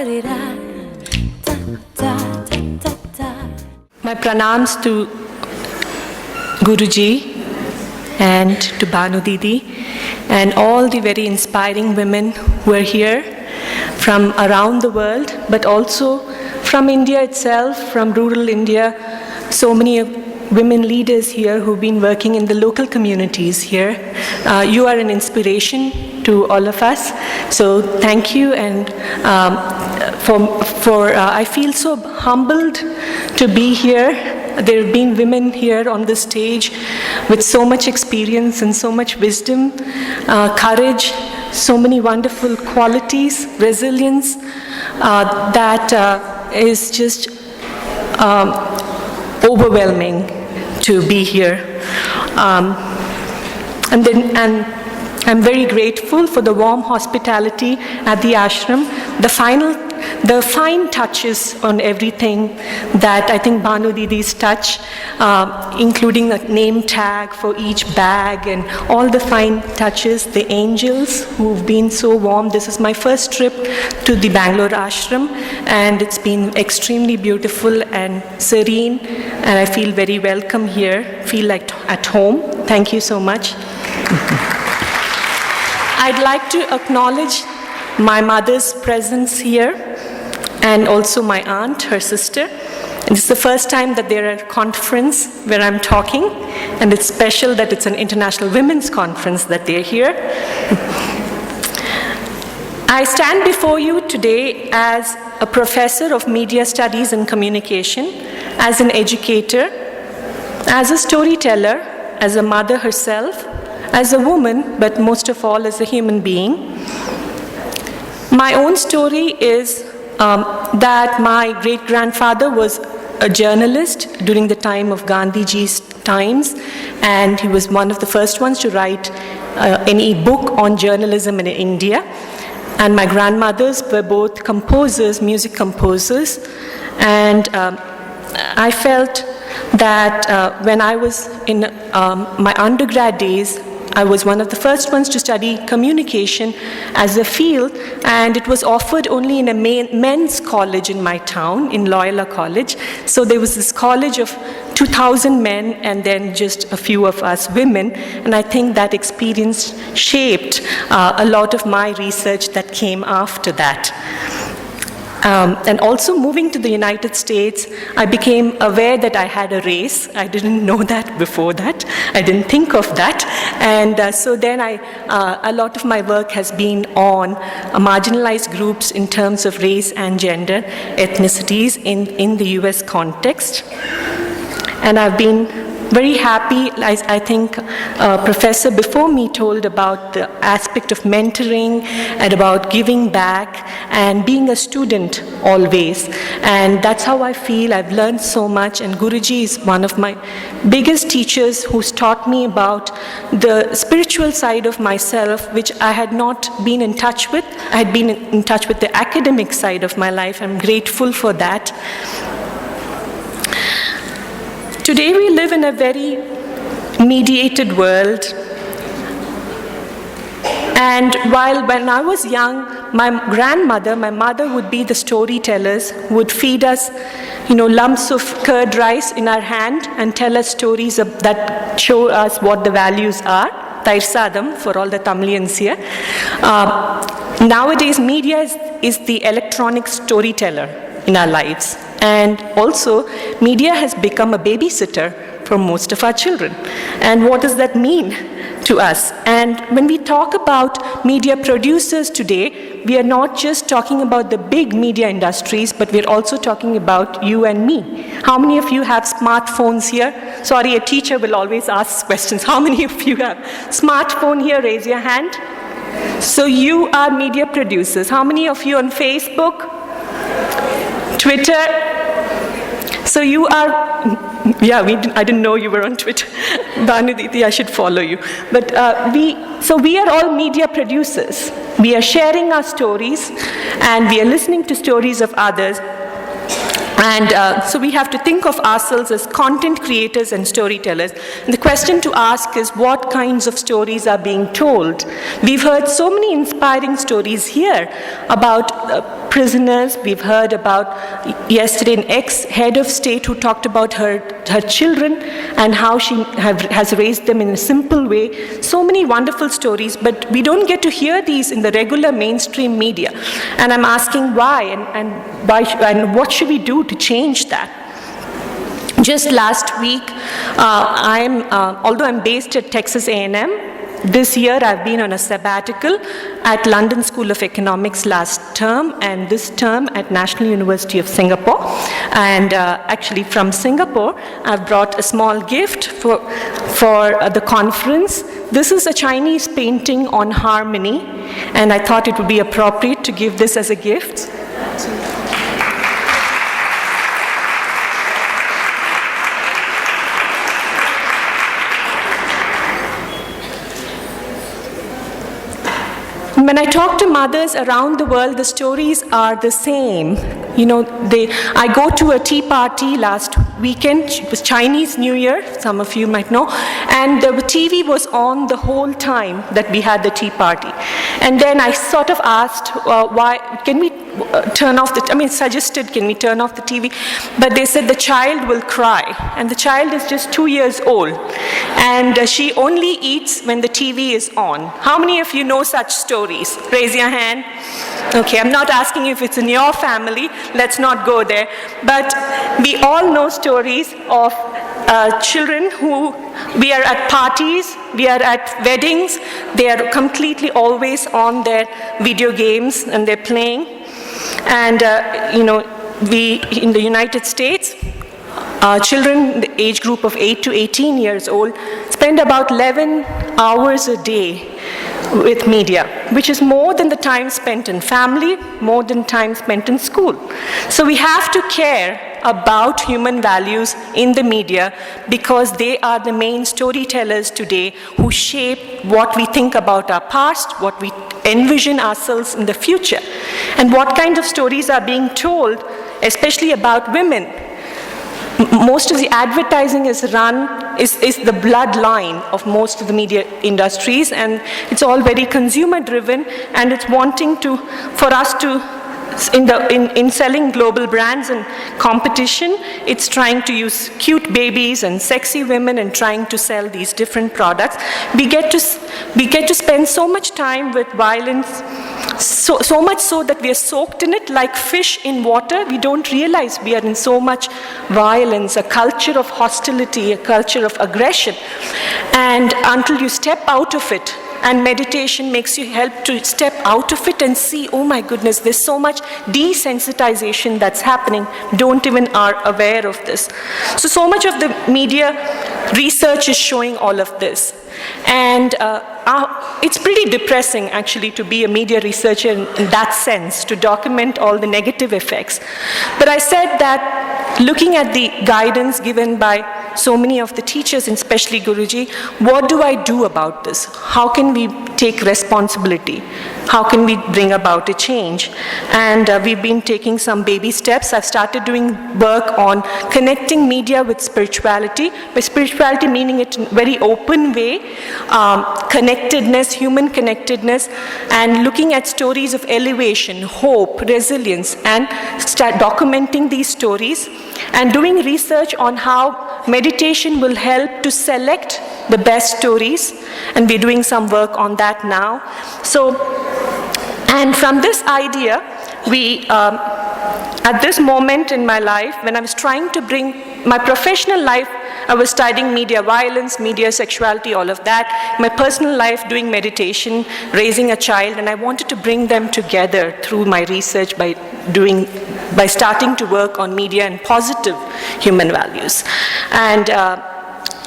My pranams to Guruji and to Banu Didi and all the very inspiring women who are here from around the world, but also from India itself, from rural India. So many women leaders here who've been working in the local communities here. You are an inspiration to all of us. So thank you, and I feel so humbled to be here. There have been women here on the stage with so much experience and so much wisdom, courage, so many wonderful qualities, resilience, that is just overwhelming to be here. And I'm very grateful for the warm hospitality at the ashram, the fine touches on everything that I think Banu Didi's touch, including a name tag for each bag and all the fine touches, the angels who've been so warm. This is my first trip to the Bangalore ashram, and it's been extremely beautiful and serene, and I feel very welcome here, feel like at home. Thank you so much. I'd like to acknowledge my mother's presence here, and also my aunt, her sister. This is the first time that they're at a conference where I'm talking, and it's special that it's an International Women's Conference that they're here. I stand before you today as a professor of media studies and communication, as an educator, as a storyteller, as a mother herself, as a woman, but most of all as a human being. My own story is that my great-grandfather was a journalist during the time of Gandhiji's times, and he was one of the first ones to write any book on journalism in India. And my grandmothers were both composers, music composers, and I felt that when I was in my undergrad days, I was one of the first ones to study communication as a field, and it was offered only in a men's college in my town, in Loyola College. So there was this college of 2,000 men and then just a few of us women, and I think that experience shaped a lot of my research that came after that. And also moving to the United States, I became aware that I had a race. I didn't know that before that. I didn't think of that. And so then a lot of my work has been on marginalized groups in terms of race and gender, ethnicities in the US context. And I've been very happy. I think a professor before me told about the aspect of mentoring and about giving back and being a student always. And that's how I feel. I've learned so much, and Guruji is one of my biggest teachers who's taught me about the spiritual side of myself, which I had not been in touch with. I had been in touch with the academic side of my life. I'm grateful for that. Today we live in a very mediated world, and when I was young, my mother would be the storytellers, would feed us, lumps of curd rice in our hand and tell us stories that show us what the values are. Tair sadam for all the Tamilians here. Nowadays, media is the electronic storyteller in our lives. And also, media has become a babysitter for most of our children. And what does that mean to us? And when we talk about media producers today, we are not just talking about the big media industries, but we're also talking about you and me. How many of you have smartphones here? Sorry, a teacher will always ask questions. How many of you have smartphone here? Raise your hand. So you are media producers. How many of you on Facebook? Twitter? So you are, I didn't know you were on Twitter. Banu Didi, I should follow you. But we are all media producers. We are sharing our stories, and we are listening to stories of others. And so we have to think of ourselves as content creators and storytellers. And the question to ask is, what kinds of stories are being told? We've heard so many inspiring stories here about prisoners. We've heard about yesterday an ex-head of state who talked about her children and how she has raised them in a simple way. So many wonderful stories, but we don't get to hear these in the regular mainstream media. And I'm asking why, and what should we do to change that? Just last week, although I'm based at Texas A&M, this year I've been on a sabbatical at London School of Economics last term, and this term at National University of Singapore. And actually from Singapore, I've brought a small gift for the conference. This is a Chinese painting on harmony, and I thought it would be appropriate to give this as a gift. When I talk to mothers around the world, the stories are the same. You know, I go to a tea party last weekend. It was Chinese New Year, some of you might know, and the TV was on the whole time that we had the tea party. And then I sort of asked, why, can we turn off suggested, can we turn off the TV? But they said the child will cry, and the child is just 2 years old, and she only eats when the TV is on. How many of you know such stories? Raise your hand. Okay, I'm not asking you if it's in your family, let's not go there, but we all know stories of children who, we are at parties, we are at weddings, they are completely always on their video games and they're playing. And we in the United States, children, the age group of 8 to 18 years old, spend about 11 hours a day with media, which is more than the time spent in family, more than time spent in school. So we have to care about human values in the media, because they are the main storytellers today who shape what we think about our past, what we envision ourselves in the future, and what kind of stories are being told, especially about women. Most of the advertising is the bloodline of most of the media industries, and it's all very consumer driven, and it's wanting for us to, in selling global brands and competition, it's trying to use cute babies and sexy women and trying to sell these different products. We get to spend so much time with violence, so much so that we are soaked in it like fish in water. We don't realize we are in so much violence, a culture of hostility, a culture of aggression. And until you step out of it, and meditation makes you help to step out of it and see, oh my goodness, there's so much desensitization that's happening. Don't even are aware of this. So much of the media research is showing all of this. And it's pretty depressing, actually, to be a media researcher in that sense, to document all the negative effects. But I said that looking at the guidance given by so many of the teachers, and especially Guruji, what do I do about this? How can we take responsibility? How can we bring about a change? And we've been taking some baby steps. I've started doing work on connecting media with spirituality, by spirituality meaning it in a very open way, connectedness, human connectedness, and looking at stories of elevation, hope, resilience, and start documenting these stories, and doing research on how meditation will help to select the best stories, and we're doing some work on that now. And from this idea, at this moment in my life, when I was trying to bring my professional life, I was studying media violence, media sexuality, all of that. My personal life, doing meditation, raising a child, and I wanted to bring them together through my research by starting to work on media and positive human values. And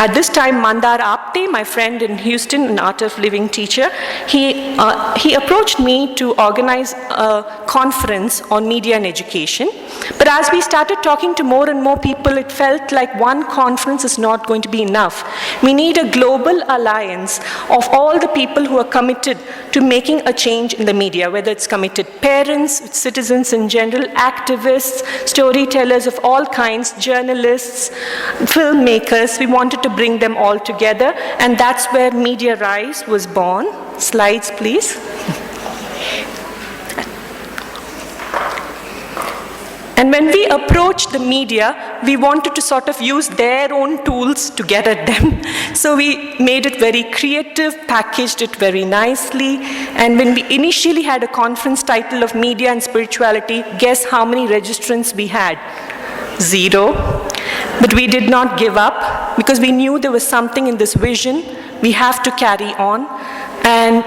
at this time, Mandar Apte, my friend in Houston, an Art of Living teacher, he approached me to organize a conference on media and education. But as we started talking to more and more people, it felt like one conference is not going to be enough. We need a global alliance of all the people who are committed to making a change in the media, whether it's committed parents, citizens in general, activists, storytellers of all kinds, journalists, filmmakers. We wanted to bring them all together, and that's where Media Rise was born. Slides, please. And when we approached the media, we wanted to sort of use their own tools to get at them. So we made it very creative, packaged it very nicely. And when we initially had a conference title of Media and Spirituality, guess how many registrants we had? 0. But we did not give up because we knew there was something in this vision we have to carry on. And,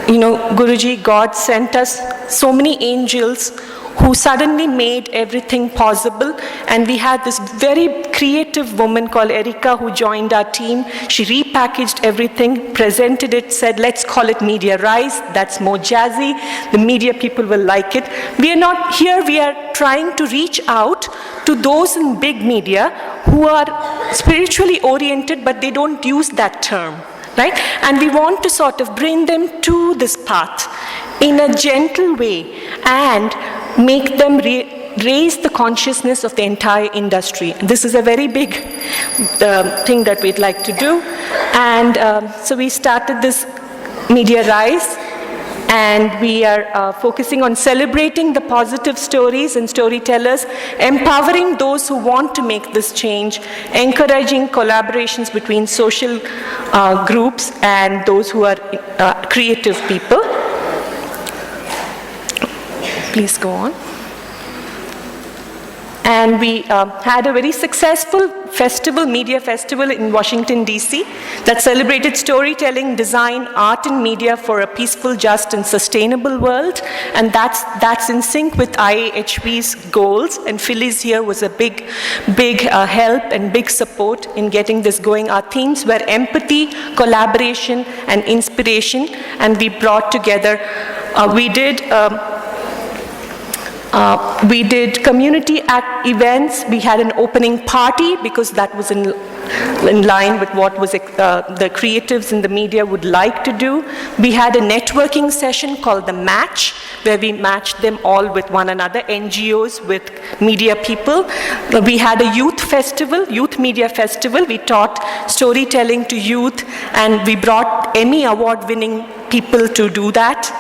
you know, Guruji, God sent us so many angels who suddenly made everything possible. And we had this very creative woman called Erika who joined our team. She repackaged everything, presented it, said, let's call it Media Rise. That's more jazzy. The media people will like it. We are not here, we are trying to reach out to those in big media who are spiritually oriented, but they don't use that term. Right? And we want to sort of bring them to this path in a gentle way and make them raise the consciousness of the entire industry. And this is a very big thing that we'd like to do. And so we started this Media Rise, and we are focusing on celebrating the positive stories and storytellers, empowering those who want to make this change, encouraging collaborations between social groups and those who are creative people. Please go on. And we had a very successful festival, media festival in Washington, D.C. that celebrated storytelling, design, art, and media for a peaceful, just, and sustainable world. And that's in sync with IAHP's goals. And Phyllis here was a big help and big support in getting this going. Our themes were empathy, collaboration, and inspiration. And we brought together, we did community events. We had an opening party because that was in line with what was the creatives in the media would like to do. We had a networking session called The Match, where we matched them all with one another, NGOs with media people. We had a youth festival, youth media festival. We taught storytelling to youth, and we brought Emmy award-winning people to do that.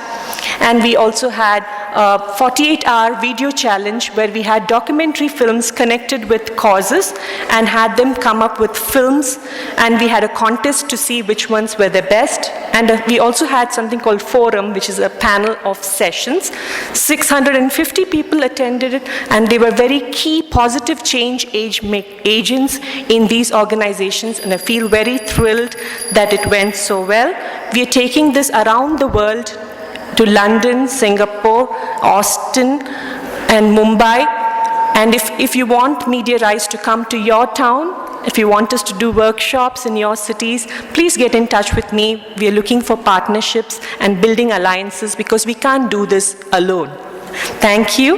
And we also had a 48-hour video challenge where we had documentary films connected with causes and had them come up with films, and we had a contest to see which ones were the best. And we also had something called Forum, which is a panel of sessions. 650 people attended it, and they were very key positive change agents in these organizations, and I feel very thrilled that it went so well. We are taking this around the world to London, Singapore, Austin, and Mumbai. And if you want Media Rise to come to your town, if you want us to do workshops in your cities, please get in touch with me. We are looking for partnerships and building alliances because we can't do this alone. Thank you.